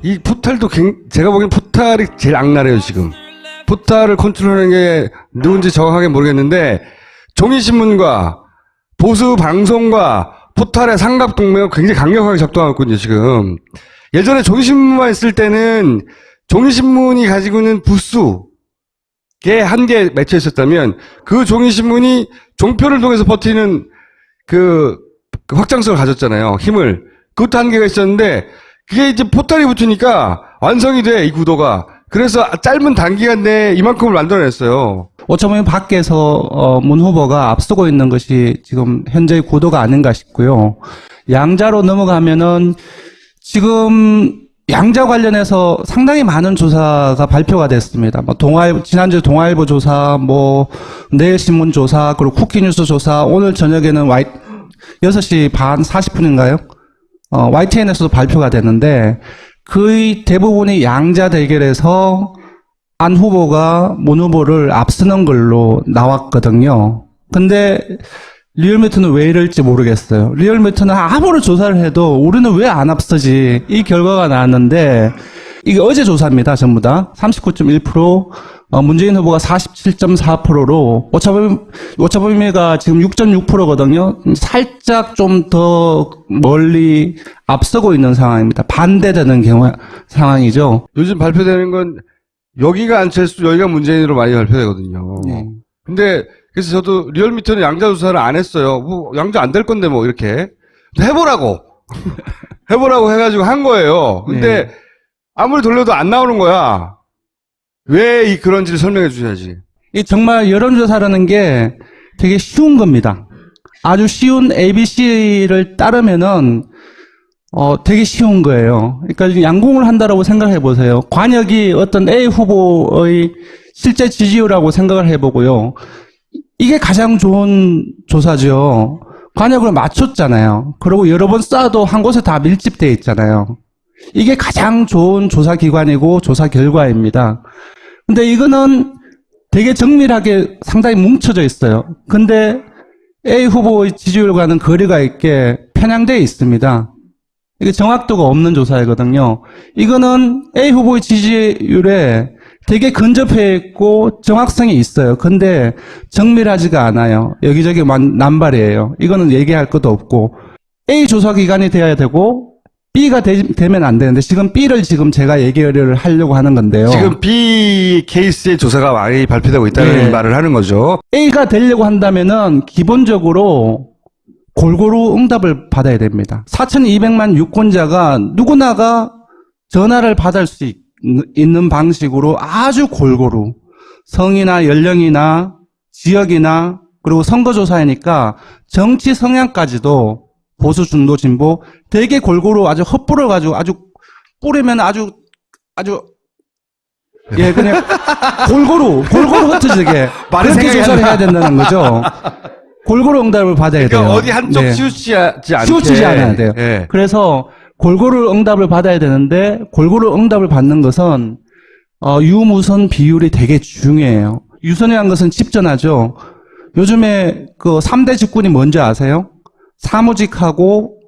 이 포탈도 제가 보기엔 포탈이 제일 악랄해요 지금. 포탈을 컨트롤하는 게 누군지 정확하게 모르겠는데 종이신문과 보수 방송과 포탈의 삼각동맹을 굉장히 강력하게 작동하고 있거든요 지금. 예전에 종이신문만 있을 때는 종이신문이 가지고 있는 부수에 한계 맺혀 있었다면 그 종이신문이 종표를 통해서 버티는 그 확장성을 가졌잖아요. 힘을. 그것도 한계가 있었는데 그게 이제 포탈이 붙으니까 완성이 돼, 이 구도가. 그래서 짧은 단기간 내에 이만큼을 만들어냈어요. 어쩌면 밖에서 문 후보가 앞서고 있는 것이 지금 현재의 구도가 아닌가 싶고요. 양자로 넘어가면은 지금 양자 관련해서 상당히 많은 조사가 발표가 됐습니다. 뭐 지난주 동아일보 조사, 뭐 내일신문 조사, 그리고 쿠키뉴스 조사, 오늘 저녁에는 6시 반 40분인가요? YTN에서도 발표가 됐는데 거의 대부분이 양자 대결에서 안 후보가 문 후보를 앞서는 걸로 나왔거든요. 근데 리얼미터는 왜 이럴지 모르겠어요. 리얼미터는 아무리 조사를 해도 우리는 왜 안 앞서지? 이 결과가 나왔는데 이게 어제 조사입니다. 전부 다. 39.1%, 문재인 후보가 47.4%로 오차범위가 지금 6.6%거든요. 살짝 좀 더 멀리 앞서고 있는 상황입니다. 반대되는 상황이죠. 요즘 발표되는 건 여기가 안철수, 여기가 문재인으로 많이 발표되거든요. 네. 근데 그래서 저도 리얼미터는 양자 조사를 안 했어요. 뭐 양자 안 될 건데 뭐 이렇게 해보라고 해보라고 해가지고 한 거예요. 근데 네. 아무리 돌려도 안 나오는 거야. 왜 그런지를 설명해 주셔야지. 이 정말 여론조사라는 게 되게 쉬운 겁니다. 아주 쉬운 ABC를 따르면은 되게 쉬운 거예요. 그러니까 지금 양공을 한다라고 생각해 보세요. 관역이 어떤 A 후보의 실제 지지율하고 생각을 해보고요. 이게 가장 좋은 조사죠. 관역을 맞췄잖아요. 그리고 여러 번 쌓아도 한 곳에 다 밀집되어 있잖아요. 이게 가장 좋은 조사 기관이고 조사 결과입니다. 근데 이거는 되게 정밀하게 상당히 뭉쳐져 있어요. 근데 A 후보의 지지율과는 거리가 있게 편향되어 있습니다. 이게 정확도가 없는 조사이거든요. 이거는 A 후보의 지지율에 되게 근접해 있고 정확성이 있어요. 근데 정밀하지가 않아요. 여기저기 남발이에요. 이거는 얘기할 것도 없고 A 조사 기관이 돼야 되고 B가 되면 안 되는데 지금 B를 지금 제가 얘기를 하려고 하는 건데요. 지금 B 케이스의 조사가 많이 발표되고 있다는 네. 말을 하는 거죠. A가 되려고 한다면은 기본적으로 골고루 응답을 받아야 됩니다. 4,200만 유권자가 누구나가 전화를 받을 수 있는 방식으로 아주 골고루 성이나 연령이나 지역이나 그리고 선거조사이니까 정치 성향까지도 보수, 중도, 진보 되게 골고루 아주 헛불을 가지고 아주 뿌리면 아주 예 그냥 골고루 흩어지게 그렇게 조사를 해야 된다는 거죠. 골고루 응답을 받아야 그러니까 돼요. 어디 한쪽 네. 치우치지 않게. 치우치지 않아야 돼요. 네. 그래서 골고루 응답을 받아야 되는데 골고루 응답을 받는 것은 유무선 비율이 되게 중요해요. 유선이라는 것은 집전화죠. 요즘에 그 3대 직군이 뭔지 아세요? 사무직하고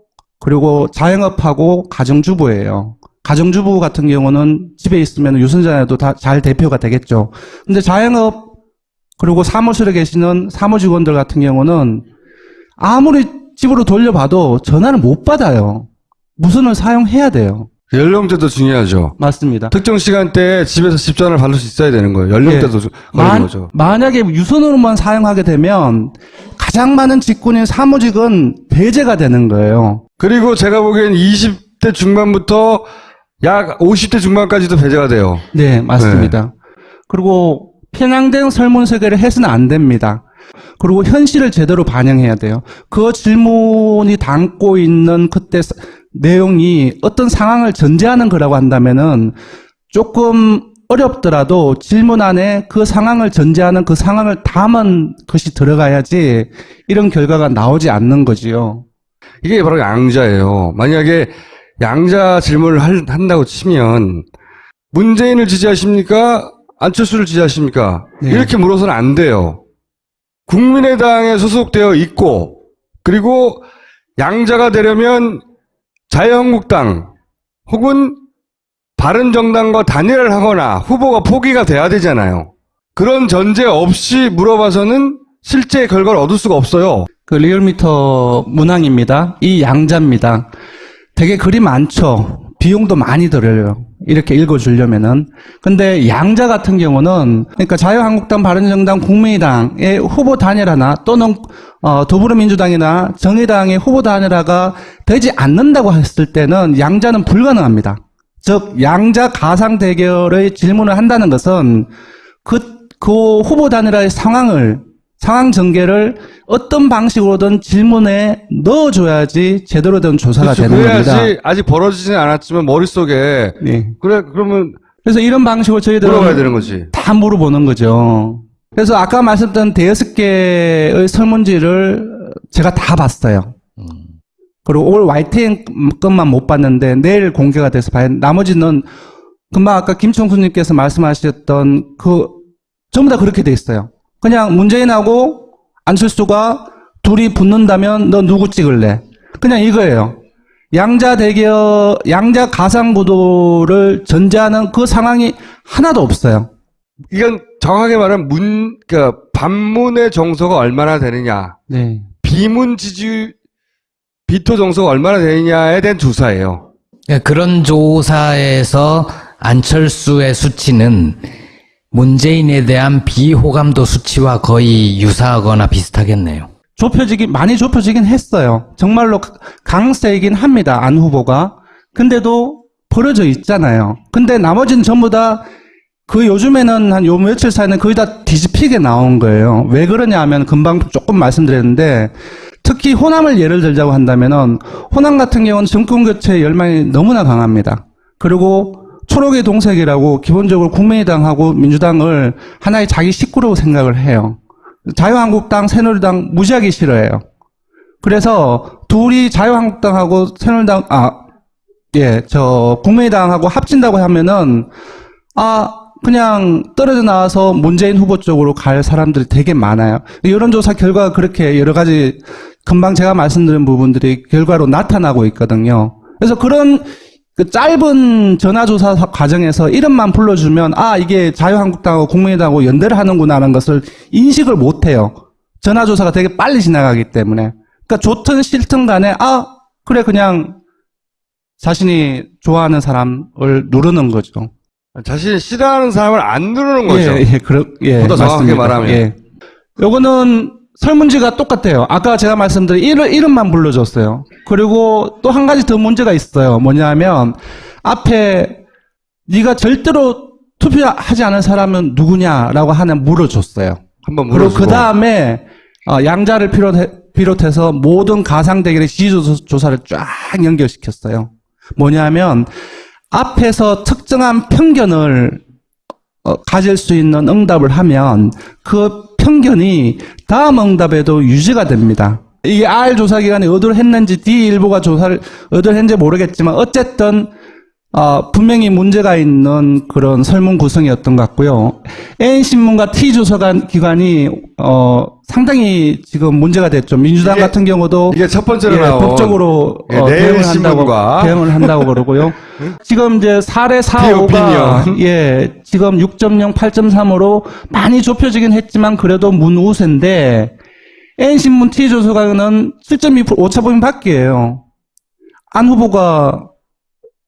그리고 자영업하고 가정주부예요. 가정주부 같은 경우는 집에 있으면 유선전화도 다 잘 대표가 되겠죠. 근데 자영업 그리고 사무실에 계시는 사무직원들 같은 경우는 아무리 집으로 돌려봐도 전화를 못 받아요. 무선을 사용해야 돼요. 연령대도 중요하죠. 맞습니다. 특정 시간대에 집에서 집전화를 받을 수 있어야 되는 거예요. 연령대도 걸리는 거죠. 만약에 유선으로만 사용하게 되면 가장 많은 직군인 사무직은 배제가 되는 거예요. 그리고 제가 보기엔 20대 중반부터 약 50대 중반까지도 배제가 돼요. 네, 맞습니다. 그리고 편향된 설문 설계를 해서는 안 됩니다. 그리고 현실을 제대로 반영해야 돼요. 그 질문이 담고 있는 그때 내용이 어떤 상황을 전제하는 거라고 한다면은 조금 어렵더라도 질문 안에 그 상황을 전제하는 그 상황을 담은 것이 들어가야지 이런 결과가 나오지 않는 거지요. 이게 바로 양자예요. 만약에 양자 질문을 한다고 치면 문재인을 지지하십니까? 안철수를 지지하십니까? 네. 이렇게 물어서는 안 돼요. 국민의당에 소속되어 있고 그리고 양자가 되려면 자유한국당 혹은 바른정당과 단일화를 하거나 후보가 포기가 돼야 되잖아요. 그런 전제 없이 물어봐서는 실제 결과를 얻을 수가 없어요. 그 리얼미터 문항입니다. 이 양자입니다. 되게 글이 많죠. 비용도 많이 들어요. 이렇게 읽어주려면은. 근데 양자 같은 경우는, 그러니까 자유한국당, 바른정당, 국민의당의 후보 단일화나 또는, 더불어민주당이나 정의당의 후보 단일화가 되지 않는다고 했을 때는 양자는 불가능합니다. 즉, 양자 가상 대결의 질문을 한다는 것은 그 후보 단일화의 상황 전개를 어떤 방식으로든 질문에 넣어줘야지 제대로 된 조사가 그렇죠. 되는 겁니다. 그래야지 아직 벌어지진 않았지만 머릿속에 네. 그래 그러면 그래서 이런 방식으로 저희들은 물어봐야 되는 거지. 다 물어보는 거죠. 그래서 아까 말씀드린 대여섯 개의 설문지를 제가 다 봤어요. 그리고 올 YTN 것만 못 봤는데 내일 공개가 돼서 봐야 나머지는 금방 아까 김청수님께서 말씀하셨던 그 전부 다 그렇게 돼 있어요. 그냥 문재인하고 안철수가 둘이 붙는다면 너 누구 찍을래? 그냥 이거예요. 양자 가상구도를 전제하는 그 상황이 하나도 없어요. 이건 정확하게 말하면 그러니까 반문의 정서가 얼마나 되느냐, 네. 비토 정서가 얼마나 되느냐에 대한 조사예요. 그런 조사에서 안철수의 수치는 문재인에 대한 비호감도 수치와 거의 유사하거나 비슷하겠네요. 많이 좁혀지긴 했어요. 정말로 강세이긴 합니다. 안 후보가. 근데도 벌어져 있잖아요. 근데 나머지는 전부 다 그 요즘에는 한 요 며칠 사이는 거의 다 뒤집히게 나온 거예요. 왜 그러냐 하면 금방 조금 말씀드렸는데 특히 호남을 예를 들자고 한다면은 호남 같은 경우는 정권 교체 열망이 너무나 강합니다. 그리고 초록의 동색이라고 기본적으로 국민의당하고 민주당을 하나의 자기 식구로 생각을 해요. 자유한국당, 새누리당 무지하게 싫어해요. 그래서 둘이 자유한국당하고 새누리당, 국민의당하고 합친다고 하면은, 그냥 떨어져 나와서 문재인 후보 쪽으로 갈 사람들이 되게 많아요. 여론조사 결과가 그렇게 여러 가지 금방 제가 말씀드린 부분들이 결과로 나타나고 있거든요. 그래서 그런 그 짧은 전화조사 과정에서 이름만 불러주면 이게 자유한국당하고 국민의당하고 연대를 하는구나 하는 것을 인식을 못해요. 전화조사가 되게 빨리 지나가기 때문에. 그러니까 좋든 싫든 간에 그래 그냥 자신이 좋아하는 사람을 누르는 거죠. 자신이 싫어하는 사람을 안 누르는 거죠. 보다 정확하게 맞습니다. 말하면. 예. 요거는 설문지가 똑같아요. 아까 제가 말씀드린 이름만 불러줬어요. 그리고 또 한 가지 더 문제가 있어요. 뭐냐면 앞에 네가 절대로 투표하지 않은 사람은 누구냐라고 하나 물어줬어요. 한번 그리고 물어주고. 그 다음에 양자를 비롯해서 모든 가상 대결의 지지조사를 쫙 연결시켰어요. 뭐냐면 앞에서 특정한 편견을 가질 수 있는 응답을 하면 그 편견이 다음 응답에도 유지가 됩니다. 이게 R 조사 기관이 의도를 했는지 D 일부가 조사를 의도를 했는지 모르겠지만 어쨌든 분명히 문제가 있는 그런 설문 구성이었던 것 같고요. N신문과 T조사 기관이 상당히 지금 문제가 됐죠. 민주당 같은 경우도 이게 첫 번째로 나온 법적으로 내일신문과 대응을 한다고 그러고요. 지금 이제 사례 4, 5가 지금 6.0, 8.3으로 많이 좁혀지긴 했지만 그래도 문우세인데 N신문 T조사관은 7.2% 오차범위 밖이에요. 안 후보가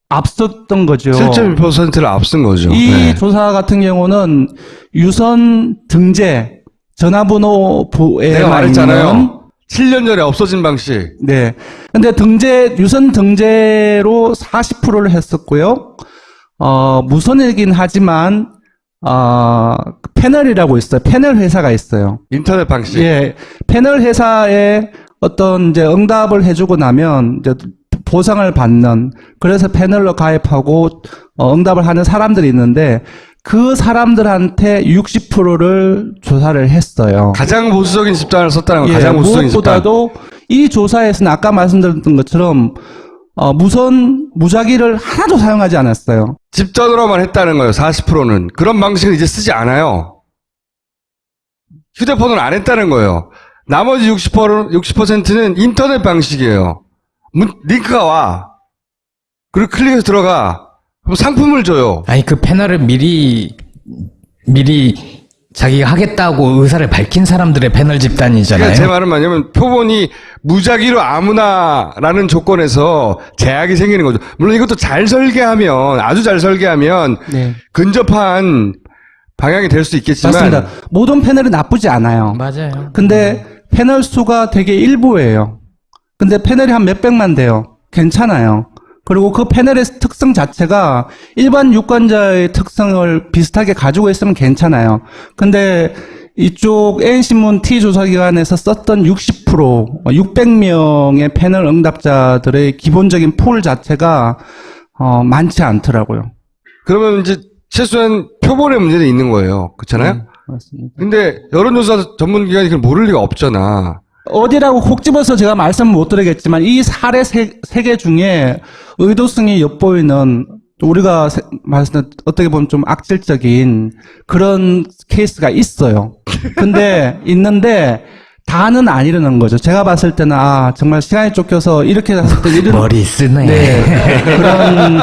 앞섰던 거죠. 7.2%를 앞선 거죠. 이 조사 같은 경우는 유선 등재 전화번호부에 내가 말했잖아요. 7년 전에 없어진 방식. 네. 근데 유선 등재로 40%를 했었고요. 무선이긴 하지만, 패널이라고 있어요. 패널 회사가 있어요. 인터넷 방식. 예. 패널 회사에 어떤 이제 응답을 해주고 나면 이제 보상을 받는, 그래서 패널로 가입하고, 응답을 하는 사람들이 있는데, 그 사람들한테 60%를 조사를 했어요. 가장 보수적인 집단을 썼다는 거. 가장 보수적인 집단. 무엇보다도 이 조사에서는 아까 말씀드렸던 것처럼 무작위를 하나도 사용하지 않았어요. 집전으로만 했다는 거예요. 40%는. 그런 방식은 이제 쓰지 않아요. 휴대폰을 안 했다는 거예요. 나머지 60%는 인터넷 방식이에요. 링크가 와. 그리고 클릭해서 들어가. 그럼 상품을 줘요. 아니, 그 패널을 미리 자기가 하겠다고 의사를 밝힌 사람들의 패널 집단이잖아요. 그러니까 제 말은 뭐냐면 표본이 무작위로 아무나라는 조건에서 제약이 생기는 거죠. 물론 이것도 잘 설계하면, 아주 잘 설계하면 네. 근접한 방향이 될 수 있겠지만 맞습니다. 모든 패널이 나쁘지 않아요. 맞아요. 근데 패널 수가 되게 일부예요. 근데 패널이 한 몇백만 돼요. 괜찮아요. 그리고 그 패널의 특성 자체가 일반 유권자의 특성을 비슷하게 가지고 있으면 괜찮아요. 근데 이쪽 N신문 T조사기관에서 썼던 60%, 600명의 패널 응답자들의 기본적인 풀 자체가 많지 않더라고요. 그러면 이제 최소한 표본의 문제는 있는 거예요. 그렇잖아요? 맞습니다. 근데 여론조사 전문기관이 그걸 모를 리가 없잖아. 어디라고 콕 집어서 제가 말씀 못 드리겠지만 이 사례 세 개 중에 의도성이 엿보이는 우리가 말씀 어떻게 보면 좀 악질적인 그런 케이스가 있어요. 근데 있는데 다는 아니라는 거죠. 제가 봤을 때는 정말 시간이 쫓겨서 이렇게 했을 때 이런 머리 쓰네. 네, 그런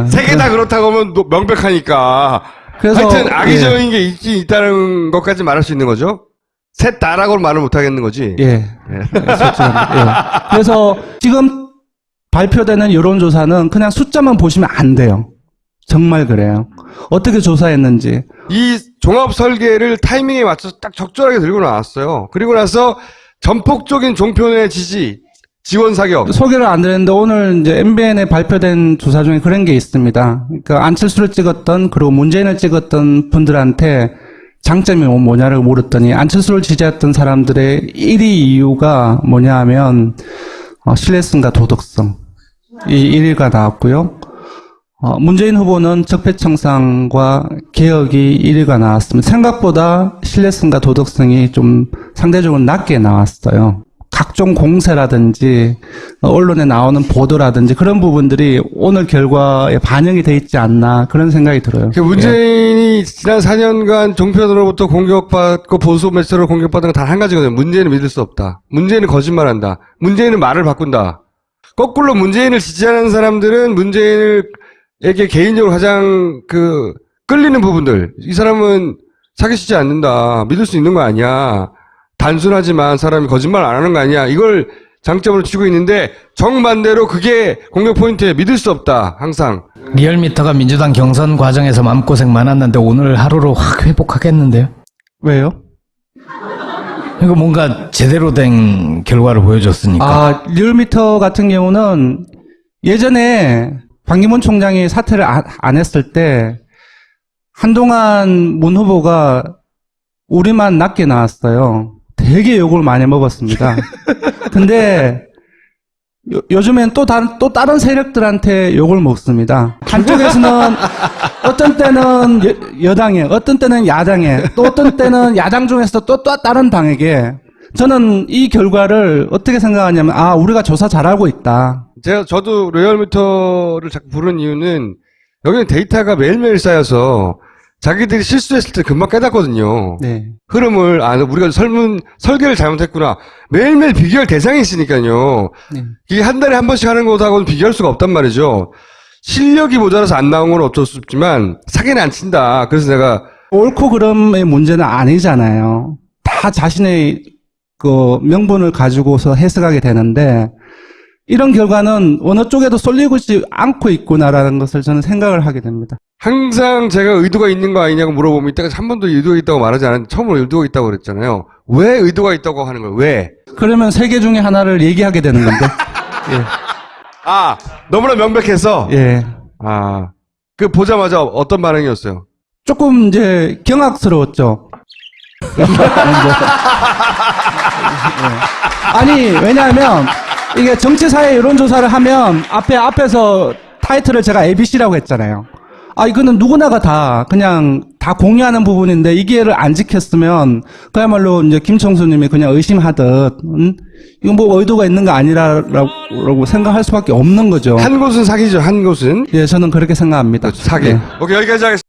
세 개 다 그렇다고 하면 명백하니까. 그래서 하여튼 악의적인 게 있다는 것까지 말할 수 있는 거죠? 셋 다라고는 말을 못 하겠는 거지? 예. 솔직합니다. 예. 그래서 지금 발표되는 여론조사는 그냥 숫자만 보시면 안 돼요. 정말 그래요. 어떻게 조사했는지. 이 종합 설계를 타이밍에 맞춰서 딱 적절하게 들고 나왔어요. 그리고 나서 전폭적인 종편의 지지, 지원 사격. 소개를 안 드렸는데 오늘 이제 MBN에 발표된 조사 중에 그런 게 있습니다. 그러니까 안철수를 찍었던 그리고 문재인을 찍었던 분들한테 장점이 뭐냐를 물었더니 안철수를 지지했던 사람들의 1위 이유가 뭐냐 하면 신뢰성과 도덕성 이 1위가 나왔고요. 문재인 후보는 적폐청산과 개혁이 1위가 나왔습니다. 생각보다 신뢰성과 도덕성이 좀 상대적으로 낮게 나왔어요. 각종 공세라든지 언론에 나오는 보도라든지 그런 부분들이 오늘 결과에 반영이 돼 있지 않나 그런 생각이 들어요. 문재인이 지난 4년간 종편으로부터 공격받고 보수 매체로 공격받은 건 단 한 가지거든요. 문재인은 믿을 수 없다. 문재인은 거짓말한다. 문재인은 말을 바꾼다. 거꾸로 문재인을 지지하는 사람들은 문재인에게 개인적으로 가장 끌리는 부분들. 이 사람은 사기치지 않는다. 믿을 수 있는 거 아니야. 단순하지만 사람이 거짓말 안 하는 거 아니야. 이걸 장점으로 치고 있는데 정반대로 그게 공격 포인트에 믿을 수 없다. 항상. 리얼미터가 민주당 경선 과정에서 마음고생 많았는데 오늘 하루로 확 회복하겠는데요? 왜요? 이거 뭔가 제대로 된 결과를 보여줬으니까. 리얼미터 같은 경우는 예전에 반기문 총장이 사퇴를 안 했을 때 한동안 문 후보가 우리만 낮게 나왔어요. 되게 욕을 많이 먹었습니다. 근데 요즘엔 또 다른 세력들한테 욕을 먹습니다. 한쪽에서는 어떤 때는 여당에, 어떤 때는 야당에, 또 어떤 때는 야당 중에서 또 다른 당에게. 저는 이 결과를 어떻게 생각하냐면 우리가 조사 잘하고 있다. 저도 리얼미터를 자꾸 부르는 이유는 여기는 데이터가 매일매일 쌓여서 자기들이 실수했을 때 금방 깨닫거든요. 네. 흐름을, 우리가 설계를 잘못했구나. 매일매일 비교할 대상이 있으니까요. 네. 이게 한 달에 한 번씩 하는 것하고는 비교할 수가 없단 말이죠. 실력이 모자라서 안 나온 건 어쩔 수 없지만, 사기는 안 친다. 그래서 내가. 옳고 그름의 문제는 아니잖아요. 다 자신의 명분을 가지고서 해석하게 되는데, 이런 결과는 어느 쪽에도 쏠리고 있지 않고 있구나라는 것을 저는 생각을 하게 됩니다. 항상 제가 의도가 있는 거 아니냐고 물어보면 이때까지 한 번도 의도가 있다고 말하지 않았는데 처음으로 의도가 있다고 그랬잖아요. 왜 의도가 있다고 하는 거예요? 왜? 그러면 세 개 중에 하나를 얘기하게 되는 건데. 예. 너무나 명백해서? 예. 보자마자 어떤 반응이었어요? 조금 이제 경악스러웠죠. 아니, 왜냐하면 이게 정치사회 여론조사를 하면 앞에서 타이틀을 제가 ABC라고 했잖아요. 이거는 누구나가 다 그냥 다 공유하는 부분인데 이 기회를 안 지켰으면 그야말로 이제 김청수님이 그냥 의심하듯 이건 뭐 의도가 있는 거 아니라고 생각할 수밖에 없는 거죠. 한 곳은 사기죠. 한 곳은. 예, 저는 그렇게 생각합니다. 사기. 네. 오케이, 여기까지 하겠습니다.